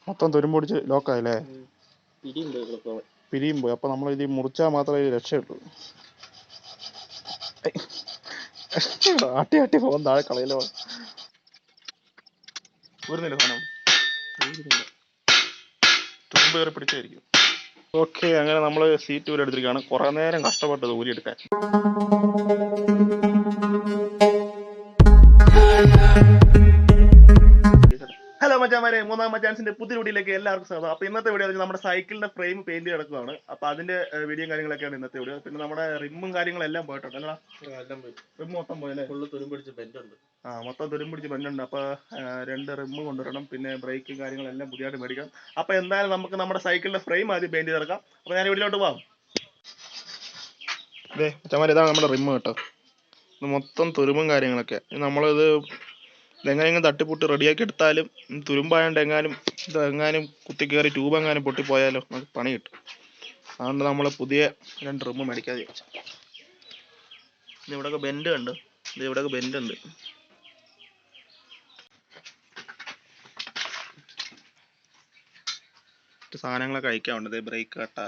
മൊത്തം തുരുമ്പൊടിച്ച് ലോക്കായില്ലേ? പിരിയും പോയി. അപ്പൊ നമ്മൾ ഇത് മുറിച്ചാൽ മാത്രമേ രക്ഷയുള്ളൂ. ആട്ടി ആട്ടി പോകാൻ താഴെ കളയലോ. ഊരുന്നില്ല സാധനം, തുരുമ്പ് കയറി പിടിച്ചായിരിക്കും. ഓക്കെ, അങ്ങനെ നമ്മൾ സീറ്റ് ഊരെടുത്തിരിക്കുകയാണ്. കുറെ നേരം കഷ്ടപ്പെട്ടത് ഊരിയെടുക്കാൻ. ഹലോ മച്ചാമാരെ, മൂന്നാം മച്ചാൻസിന്റെ പുതിയ വീഡിയോയിലേക്ക് എല്ലാവർക്കും സ്വാഗതം. അപ്പൊ ഇന്നത്തെ വീഡിയോ നമ്മുടെ സൈക്കിളിന്റെ ഫ്രെയിം പെയിന്റ് കിടക്കുകയാണ്. അപ്പൊ അതിന്റെ വീഡിയോ കാര്യങ്ങളൊക്കെയാണ് ഇന്നത്തെ വീഡിയോ. പിന്നെ നമ്മുടെ റിമ്മും കാര്യങ്ങളെല്ലാം പോയിട്ടുണ്ട്. അല്ല, റിം മൊത്തം പോയല്ലേ? മൊത്തം തുരുമ്പിടിച്ച് ബെൻഡുണ്ട്. അപ്പൊ 2 റിമ്മ് കൊണ്ടുവരണം. പിന്നെ ബ്രേക്കും കാര്യങ്ങളെല്ലാം പുതിയതായിട്ട് മേടിക്കണം. അപ്പൊ എന്തായാലും നമുക്ക് നമ്മുടെ സൈക്കിളിന്റെ ഫ്രെയിം ആദ്യം പെയിന്റ് ചെയ്തെടുക്കാം. അപ്പൊ ഞാൻ വീട്ടിലോട്ട് പോവാം. അതെ മച്ചാമാരെ, ഇതാണ് നമ്മുടെ റിമ്മ് കേട്ടോ. ഇത് മൊത്തം തുരുമ്പും കാര്യങ്ങളൊക്കെ. നമ്മളിത് ഇതെങ്ങനെയെങ്കിലും തട്ടിപ്പൊട്ട് റെഡിയാക്കി എടുത്താലും തുരുമ്പായോണ്ട് ഇതെങ്ങാനും കുത്തിക്കയറി ട്യൂബ് എങ്ങാനും പൊട്ടിപ്പോയാലോ നമുക്ക് പണി കിട്ടും. അതുകൊണ്ട് നമ്മൾ പുതിയ 2 റിമ്മ് മേടിക്കാതെ വെച്ചു. ഇത് ഇവിടെയൊക്കെ ബെൻഡ് ഉണ്ട്. സാധനങ്ങളൊക്കെ അയക്കാറുണ്ട്. ബ്രേക്ക് കട്ട,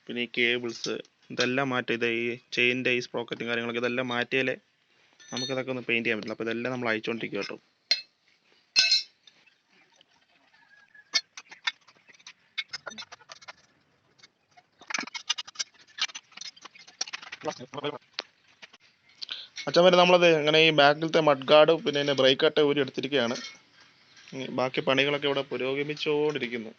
പിന്നെ ഈ കേബിൾസ്, ഇതെല്ലാം മാറ്റി. ഇത് ഈ ചെയിൻ്റെ ഈ സ്പ്രോക്കറ്റും കാര്യങ്ങളൊക്കെ ഇതെല്ലാം മാറ്റിയാലേ നമുക്കിതൊക്കെ ഒന്ന് പെയിന്റ് ചെയ്യാൻ പറ്റില്ല. അപ്പോൾ ഇതെല്ലാം നമ്മൾ അയച്ചുകൊണ്ടിരിക്കുക കേട്ടോ. അച്ഛൻ വരെ നമ്മളത് അങ്ങനെ ഈ ബാക്കിലത്തെ മഡ് ഗാർഡ് പിന്നെ ബ്രേക്ക് കട്ട ഊരി എടുത്തിരിക്കുകയാണ്. ബാക്കി പണികളൊക്കെ ഇവിടെ പുരോഗമിച്ചുകൊണ്ടിരിക്കുന്നു.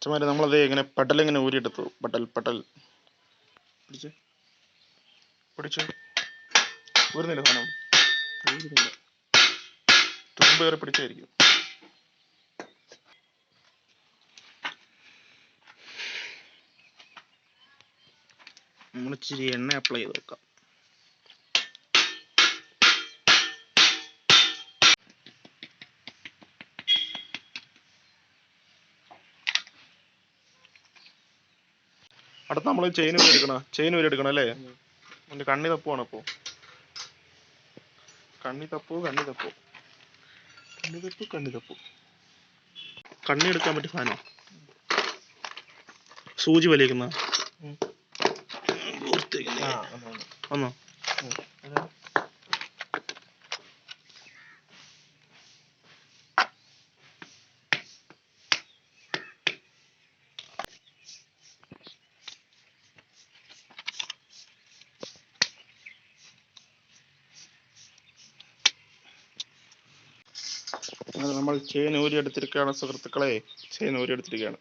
അച്ഛന്മാരെ നമ്മളത് ഇങ്ങനെ പെടലിങ്ങനെ ഊരിയെടുത്തു. പെടൽ പിടിച്ചു ഊരുന്നില്ല സാധനം, തുമ്പ് കയറി പിടിച്ചായിരിക്കും. നമ്മൾ ഇച്ചിരി എണ്ണ അപ്ലൈ ചെയ്ത് വെക്കാം. അടുത്ത് നമ്മൾ ചെയിൻ ഊരി എടുക്കണം അല്ലേ? എൻ്റെ കണ്ണി തപ്പുവാണ്. അപ്പോൾ കണ്ണി തപ്പു കണ്ണി എടുക്കാൻ പറ്റിയ സാധനം സൂചി വലിക്കുന്ന ഒന്നോ. നമ്മൾ ചെയിൻ ഊരി എടുത്തിരിക്കുകയാണ് സുഹൃത്തുക്കളെ. ചെയിൻ ഊരി എടുത്തിരിക്കുകയാണ്.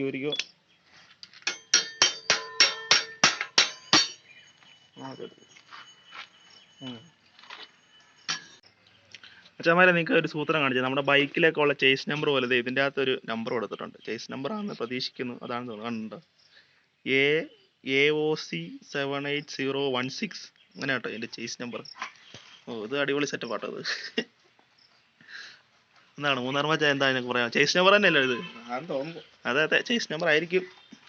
ഉരിക്കോ. അച്ഛന്മാരെ, നിങ്ങൾക്ക് ഒരു സൂത്രം കാണിച്ചത് നമ്മുടെ ബൈക്കിലൊക്കെ ഉള്ള ചേസ് നമ്പർ പോലെ ഇതിൻ്റെ അകത്തൊരു നമ്പർ കൊടുത്തിട്ടുണ്ട്. ചേസ് നമ്പർ ആണെന്ന് പ്രതീക്ഷിക്കുന്നു. അതാണ് തോന്നുന്നുണ്ട്. AOC 78016 അങ്ങനെ കേട്ടോ എൻ്റെ ചേസ് നമ്പർ. ഇത് അടിപൊളി സെറ്റപ്പ് ആട്ടോ. ഇത് എന്താണ് മൂന്നാർമാച്ച എന്താ എനിക്ക് പറയാം? ചേസ് നമ്പർ തന്നെയല്ലേ ഇത്? അതെ, ചേസ് നമ്പർ ആയിരിക്കും.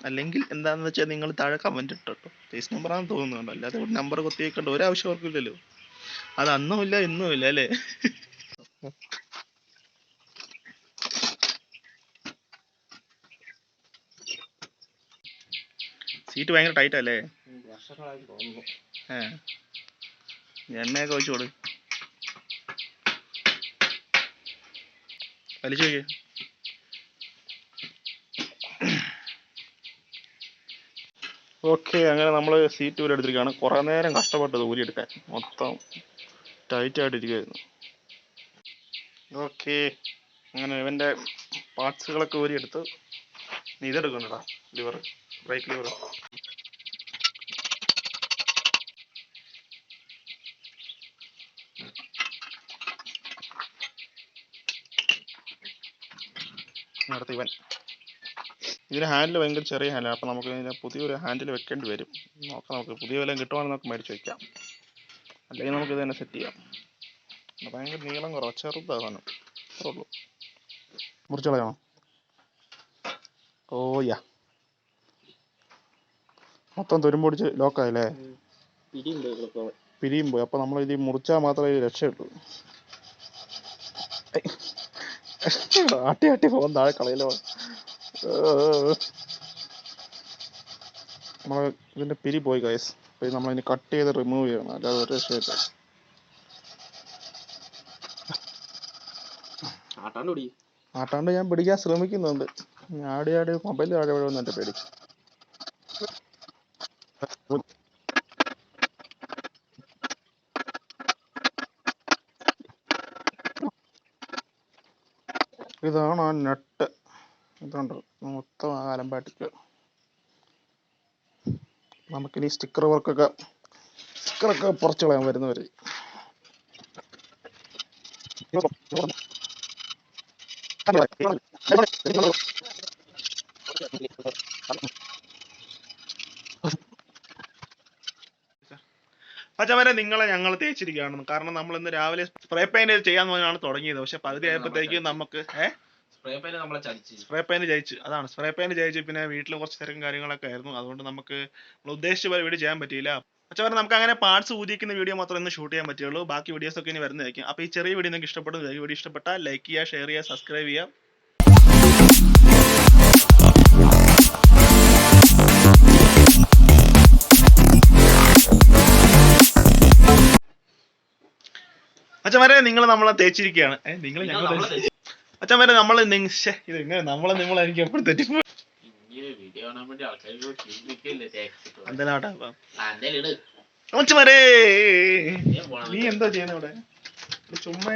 അല്ലെങ്കിൽ എന്താണെന്ന് വെച്ചാൽ നിങ്ങൾ താഴെ കമന്റ് ഇട്ടോ. ചേസ് നമ്പർ ആണെന്ന് തോന്നുന്നുണ്ടോ? അല്ലാതെ ഒരു നമ്പർ കൊത്തി വെക്കേണ്ട ഒരാവശ്യം അവർക്കില്ലല്ലോ. അത് അന്നും ഇല്ല ഇന്നും ഇല്ല അല്ലേ? സീറ്റ് ഭയങ്കര ടൈറ്റ് അല്ലേ? എണ്ണയൊക്കെ ഒഴിച്ചോട്, വലിച്ചു നോക്കിയേ. ഓക്കെ, അങ്ങനെ നമ്മൾ സീറ്റ് ഊരി എടുത്തിരിക്കുകയാണ്. കുറേ നേരം കഷ്ടപ്പെട്ടത് ഊരിയെടുക്കാൻ. മൊത്തം ടൈറ്റായിട്ടിരിക്കുമായിരുന്നു. ഓക്കെ, അങ്ങനെ ഇവൻ്റെ പാർട്സുകളൊക്കെ ഊരിയെടുത്ത് ഇതെടുക്കണ്ടടാ, ബ്രേക്ക് ലിവർ. അടുത്ത് ഇതിന് ഹാൻഡിൽ ഭയങ്കര ചെറിയ ഹാൻഡിലാണ്. അപ്പോൾ നമുക്ക് ഇതിന് പുതിയൊരു ഹാൻഡിൽ വെക്കേണ്ടി വരും. നമുക്ക് പുതിയ വല്ലതും കിട്ടുവാണെങ്കിൽ നമുക്ക് മേടിച്ച് വയ്ക്കാം. അല്ലെങ്കിൽ നമുക്ക് ഇത് തന്നെ സെറ്റ് ചെയ്യാം. ഭയങ്കര നീളം കുറവാ, ചെറുതാ സാധനം, അത്രേ ഉള്ളൂ. മുറിച്ച് കളയണോ? ഓയ്യാ, മൊത്തം തുരുമ്പൊടിച്ച് ലോക്കായില്ലേ? പിരിയും പോയി. അപ്പൊ നമ്മൾ ഇത് മുറിച്ചാൽ മാത്രമേ രക്ഷയുള്ളൂ. ആട്ടി ആട്ടി പോകാൻ താഴെ കളയിലോ. നമ്മൾ ഇതിന്റെ പിരി പോയി ഗൈസ്. അപ്പൊ ഇത് നമ്മളിനി കട്ട് ചെയ്ത് റിമൂവ് ചെയ്യണം, അല്ലാതെ ഒരു രക്ഷയില്ല. ആട്ടാണ്ട് ഞാൻ പിടിക്കാൻ ശ്രമിക്കുന്നുണ്ട്. ആടി ആടി മൊബൈലിൽ ആടി വഴുവെന്ന് എന്റെ പേടി. ഇതാണ് ആ നട്ട്. ഇതുണ്ട് മൊത്തം ആലമ്പാട്ടിക്ക്. നമുക്കിനി സ്റ്റിക്കറൊക്കെ പുറത്ത് കളയാൻ വരുന്നവര്. മച്ചാമാരെ, നിങ്ങളെ ഞങ്ങൾ തേച്ചിരിക്കുകയാണ്. കാരണം നമ്മൾ ഇന്ന് രാവിലെ സ്പ്രേ പെയിന്റ് ചെയ്യാന്ന് പറഞ്ഞാണ് തുടങ്ങിയത്. പക്ഷെ പകുതി ആയപ്പോഴത്തേക്കും നമുക്ക് സ്പ്രേ പെയിന്റ് ജയിച്ചു. അതാണ് സ്പ്രേ പെയിന്റ് ജയിച്ചു. പിന്നെ വീട്ടിൽ കുറച്ച് തിരക്കും കാര്യങ്ങളൊക്കെ ആയിരുന്നു. അതുകൊണ്ട് നമുക്ക് നമ്മൾ ഉദ്ദേശിച്ച പോലെ വീഡിയോ ചെയ്യാൻ പറ്റിയില്ല. മച്ചാമാരെ, നമുക്ക് അങ്ങനെ പാർട്സ് ഊതിക്കുന്ന വീഡിയോ മാത്രം ഇന്ന് ഷൂട്ട് ചെയ്യാൻ പറ്റുള്ളൂ. ബാക്കി വീഡിയോസ് ഒക്കെ ഇനി വരുന്നതായിരിക്കും. അപ്പോൾ ഈ ചെറിയ വീഡിയോ നിങ്ങൾക്ക് ഇഷ്ടപ്പെടുന്നു. ഈ വീഡിയോ ഇഷ്ടപ്പെട്ടാൽ ലൈക്ക് ചെയ്യുക, ഷെയർ ചെയ്യുക, സബ്സ്ക്രൈബ് ചെയ്യുക. അച്ഛന്മാരെ, നിങ്ങൾ നമ്മളെ തേച്ചിരിക്കുകയാണ്. നിങ്ങൾ ഞങ്ങൾ അച്ഛന്മാരെ, നമ്മൾ ഇത് ഇങ്ങനെ നിങ്ങൾ എനിക്ക് എപ്പോഴും തെറ്റിപ്പോ. അച്ഛന്മാരെ, നീ എന്താ ചെയ്യുന്നത് ഇവിടെ? ചുമ്മാ